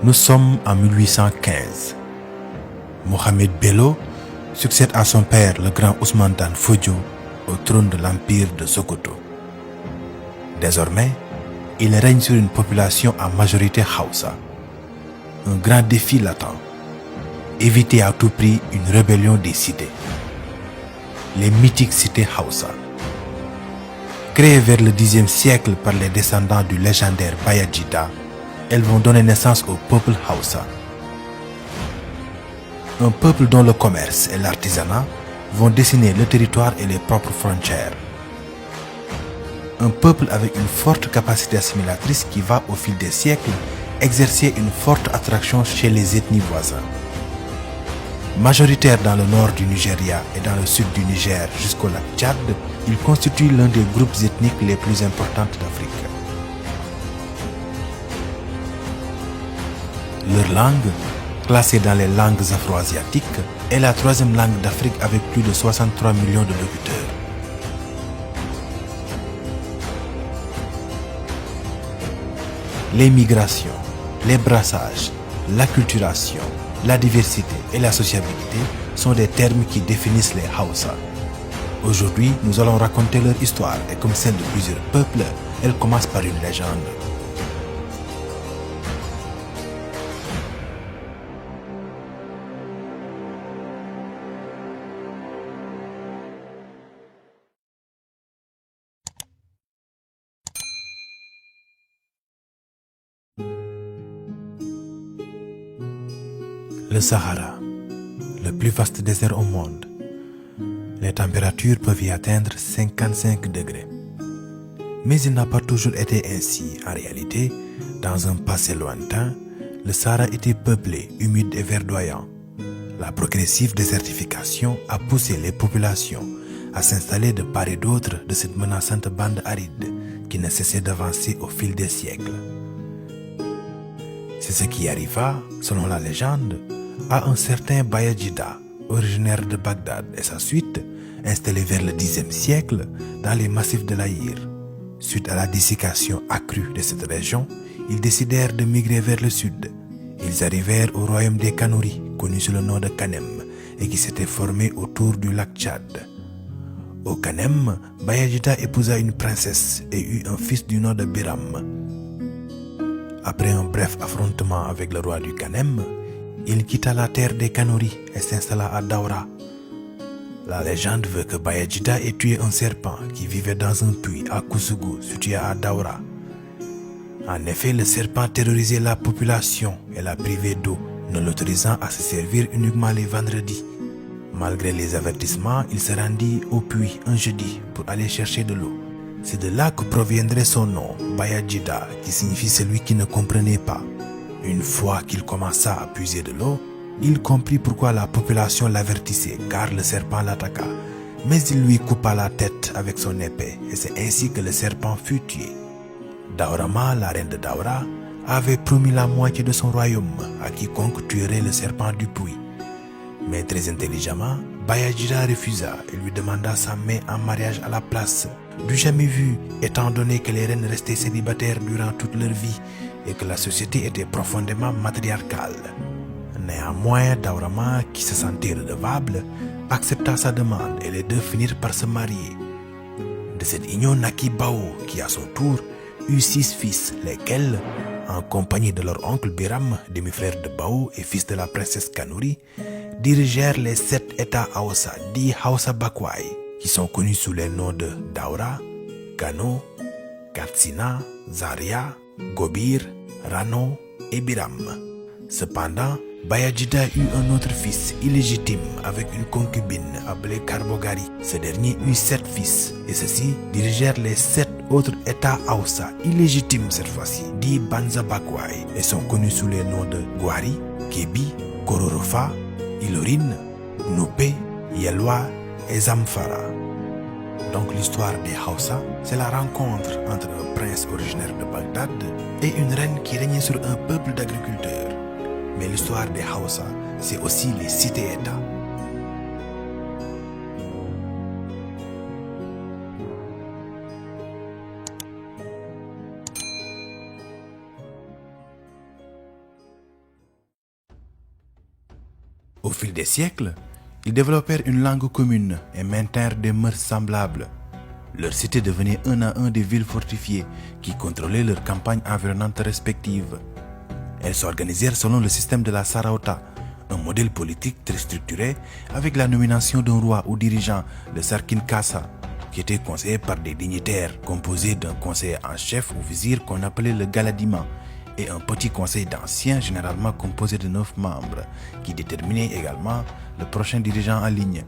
Nous sommes en 1815. Mohamed Bello succède à son père, le grand Ousmane Dan Fodio, au trône de l'empire de Sokoto. Désormais, il règne sur une population à majorité Hausa. Un grand défi l'attend. Éviter à tout prix une rébellion des cités. Les mythiques cités Hausa. Créées vers le Xe siècle par les descendants du légendaire Bayajida, elles vont donner naissance au peuple Hausa. Un peuple dont le commerce et l'artisanat vont dessiner le territoire et les propres frontières. Un peuple avec une forte capacité assimilatrice qui va, au fil des siècles, exercer une forte attraction chez les ethnies voisines. Majoritaire dans le nord du Nigeria et dans le sud du Niger jusqu'au lac Tchad, ils constituent l'un des groupes ethniques les plus importants d'Afrique. Leur langue, classée dans les langues afro-asiatiques, est la troisième langue d'Afrique avec plus de 63 millions de locuteurs. Les migrations, les brassages, l'acculturation, la diversité et la sociabilité sont des termes qui définissent les Hausa. Aujourd'hui, nous allons raconter leur histoire et comme celle de plusieurs peuples, elle commence par une légende. Le Sahara, le plus vaste désert au monde. Les températures peuvent y atteindre 55 degrés. Mais il n'a pas toujours été ainsi. En réalité, dans un passé lointain, le Sahara était peuplé, humide et verdoyant. La progressive désertification a poussé les populations à s'installer de part et d'autre de cette menaçante bande aride qui ne cessait d'avancer au fil des siècles. C'est ce qui arriva, selon la légende, à un certain Bayajida, originaire de Bagdad et sa suite, installé vers le Xe siècle dans les massifs de l'Aïr. Suite à la dessiccation accrue de cette région, ils décidèrent de migrer vers le sud. Ils arrivèrent au royaume des Kanouris, connu sous le nom de Kanem, et qui s'était formé autour du lac Tchad. Au Kanem, Bayajida épousa une princesse et eut un fils du nom de Biram. Après un bref affrontement avec le roi du Kanem, il quitta la terre des Kanouris et s'installa à Daura. La légende veut que Bayajida ait tué un serpent qui vivait dans un puits à Koussougou, situé à Daura. En effet, le serpent terrorisait la population et la privait d'eau, ne l'autorisant à se servir uniquement les vendredis. Malgré les avertissements, il se rendit au puits un jeudi pour aller chercher de l'eau. C'est de là que proviendrait son nom, Bayajida, qui signifie celui qui ne comprenait pas. Une fois qu'il commença à puiser de l'eau, il comprit pourquoi la population l'avertissait, car le serpent l'attaqua. Mais il lui coupa la tête avec son épée, et c'est ainsi que le serpent fut tué. Daurama, la reine de Daura, avait promis la moitié de son royaume à quiconque tuerait le serpent du puits. Mais très intelligemment, Bayajida refusa et lui demanda sa main en mariage à la place. Du jamais vu, étant donné que les reines restaient célibataires durant toute leur vie et que la société était profondément matriarcale. Néanmoins, Daurama, qui se sentait redevable, accepta sa demande et les deux finirent par se marier. De cette union naquit Bao, qui à son tour eut 6 fils, lesquels, en compagnie de leur oncle Biram, demi-frère de Bao et fils de la princesse Kanouri, dirigèrent les 7 États Hausa, dits Hausa Bakwai, qui sont connus sous les noms de Daura, Kano, Katsina, Zaria, Gobir, Rano et Biram. Cependant, Bayajida eut un autre fils illégitime avec une concubine appelée Karbogari. Ce dernier eut 7 fils et ceux-ci dirigèrent les 7 autres États Hausa, illégitimes cette fois-ci, dits Banza Bakwai, et sont connus sous les noms de Gwari, Kebi, Kororofa, Ilorin, Nupe, Yelwa et Zamfara. Donc l'histoire des Hausa, c'est la rencontre entre un prince originaire de Bagdad et une reine qui régnait sur un peuple d'agriculteurs. Mais l'histoire des Hausa, c'est aussi les cités-États. Au fil des siècles, ils développèrent une langue commune et maintinrent des mœurs semblables. Leur cité devenait un à un des villes fortifiées qui contrôlaient leurs campagnes environnantes respectives. Elles s'organisèrent selon le système de la Sarauta, un modèle politique très structuré avec la nomination d'un roi ou dirigeant, le Sarkin Kasa, qui était conseillé par des dignitaires composés d'un conseiller en chef ou vizir qu'on appelait le Galadima et un petit conseil d'anciens généralement composé de 9 membres qui déterminait également le prochain dirigeant en ligne.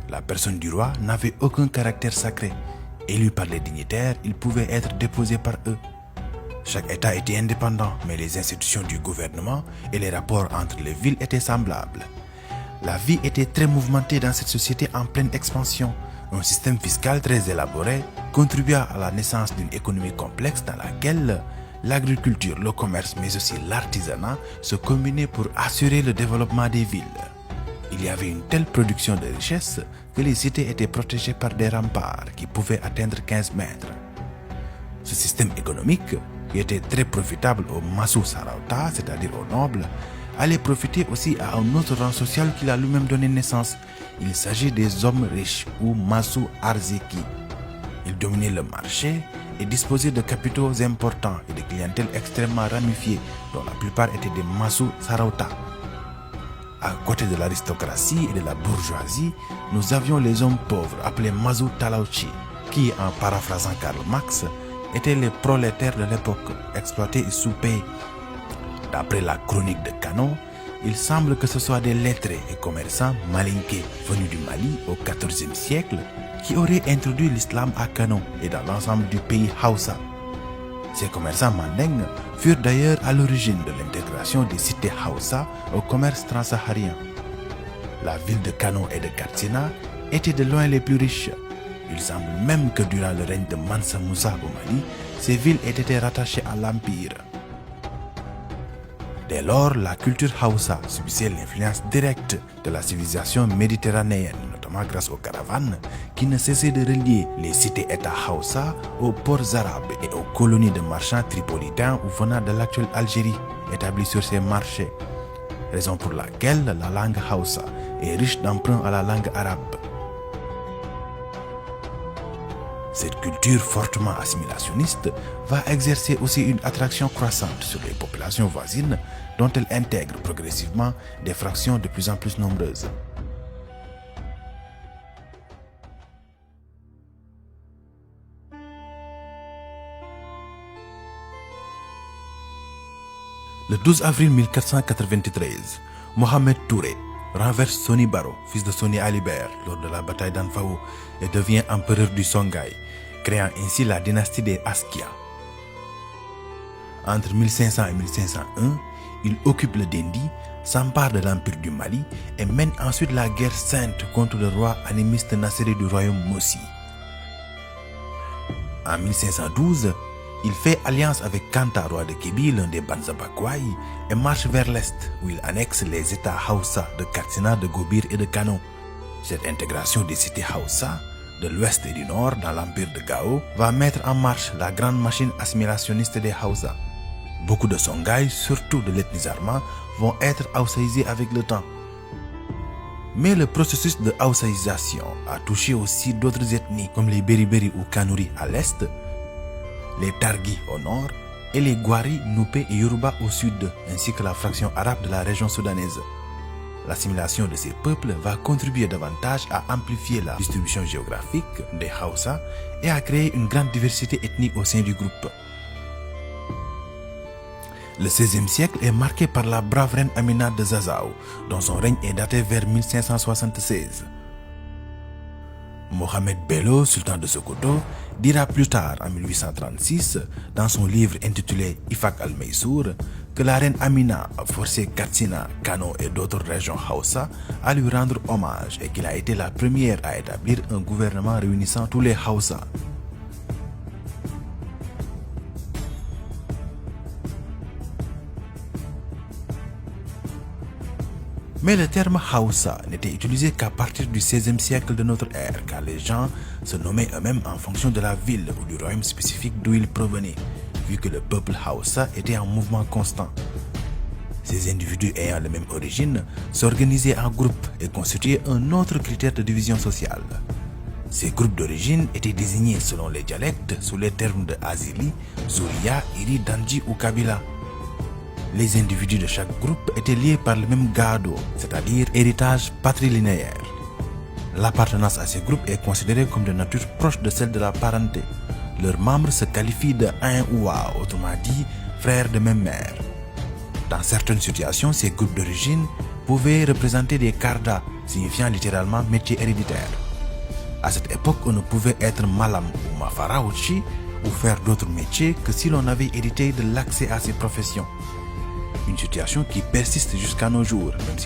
La personne du roi n'avait aucun caractère sacré. Élu par les dignitaires, il pouvait être déposé par eux. Chaque État était indépendant, mais les institutions du gouvernement et les rapports entre les villes étaient semblables. La vie était très mouvementée dans cette société en pleine expansion. Un système fiscal très élaboré contribua à la naissance d'une économie complexe dans laquelle l'agriculture, le commerce, mais aussi l'artisanat se combinaient pour assurer le développement des villes. Il y avait une telle production de richesses que les cités étaient protégées par des remparts qui pouvaient atteindre 15 mètres. Ce système économique, qui était très profitable aux Masu Sarauta, c'est-à-dire aux nobles, allait profiter aussi à un autre rang social qu'il a lui-même donné naissance. Il s'agit des hommes riches ou Masu Arzeki. Ils dominaient le marché et disposaient de capitaux importants et de clientèles extrêmement ramifiées, dont la plupart étaient des Masu Sarauta. À côté de l'aristocratie et de la bourgeoisie, nous avions les hommes pauvres appelés Masu Talauchi, qui, en paraphrasant Karl Marx, étaient les prolétaires de l'époque, exploités et sous-payés. D'après la chronique de Kano, il semble que ce soit des lettrés et commerçants malinqués venus du Mali au XIVe siècle qui auraient introduit l'islam à Kano et dans l'ensemble du pays Hausa. Ces commerçants mandingues furent d'ailleurs à l'origine de l'intégration des cités Hausa au commerce transsaharien. La ville de Kano et de Katsina étaient de loin les plus riches. Il semble même que durant le règne de Mansa Musa au Mali, ces villes aient été rattachées à l'Empire. Dès lors, la culture Hausa subissait l'influence directe de la civilisation méditerranéenne, notamment grâce aux caravanes qui ne cessaient de relier les cités-États Hausa aux ports arabes et aux colonies de marchands tripolitains ou venant de l'actuelle Algérie, établis sur ces marchés. Raison pour laquelle la langue Hausa est riche d'emprunts à la langue arabe. Cette culture fortement assimilationniste va exercer aussi une attraction croissante sur les populations voisines dont elle intègre progressivement des fractions de plus en plus nombreuses. Le 12 avril 1493, Mohamed Touré renverse Soni Baro, fils de Soni Alibert, lors de la bataille d'Anfao et devient empereur du Songhai, créant ainsi la dynastie des Askia. Entre 1500 et 1501, il occupe le Dendi, s'empare de l'empire du Mali et mène ensuite la guerre sainte contre le roi animiste Nasséré du royaume Mossi. En 1512, il fait alliance avec Kanta, roi de Kébi, l'un des Banzabakwai, et marche vers l'est, où il annexe les États Hausa de Katsina, de Gobir et de Kano. Cette intégration des cités Hausa, de l'ouest et du nord, dans l'empire de Gao, va mettre en marche la grande machine assimilationniste des Hausa. Beaucoup de Songhai, surtout de l'ethnie Zarma, vont être haussaisés avec le temps. Mais le processus de haussaisation a touché aussi d'autres ethnies, comme les Beriberi ou Kanuri à l'est, les Targi au nord et les Gwari, Nupé et Yoruba au sud, ainsi que la fraction arabe de la région soudanaise. L'assimilation de ces peuples va contribuer davantage à amplifier la distribution géographique des Hausa et à créer une grande diversité ethnique au sein du groupe. Le XVIe siècle est marqué par la brave reine Amina de Zazao, dont son règne est daté vers 1576. Mohamed Bello, sultan de Sokoto, dira plus tard, en 1836, dans son livre intitulé Ifak al-Maysour, que la reine Amina a forcé Katsina, Kano et d'autres régions Hausa à lui rendre hommage et qu'il a été la première à établir un gouvernement réunissant tous les Hausa. Mais le terme Hausa n'était utilisé qu'à partir du XVIe siècle de notre ère, car les gens se nommaient eux-mêmes en fonction de la ville ou du royaume spécifique d'où ils provenaient, vu que le peuple Hausa était en mouvement constant. Ces individus ayant la même origine s'organisaient en groupes et constituaient un autre critère de division sociale. Ces groupes d'origine étaient désignés selon les dialectes sous les termes de Azili, Zouria, Iri, Danji ou Kabila. Les individus de chaque groupe étaient liés par le même gado, c'est-à-dire héritage patrilinéaire. L'appartenance à ces groupes est considérée comme de nature proche de celle de la parenté. Leurs membres se qualifient de un ou a, autrement dit, frères de même mère. Dans certaines situations, ces groupes d'origine pouvaient représenter des karda, signifiant littéralement métier héréditaire. À cette époque, on ne pouvait être malam ou mafarawchi ou faire d'autres métiers que si l'on avait hérité de l'accès à ces professions. Une situation qui persiste jusqu'à nos jours, même si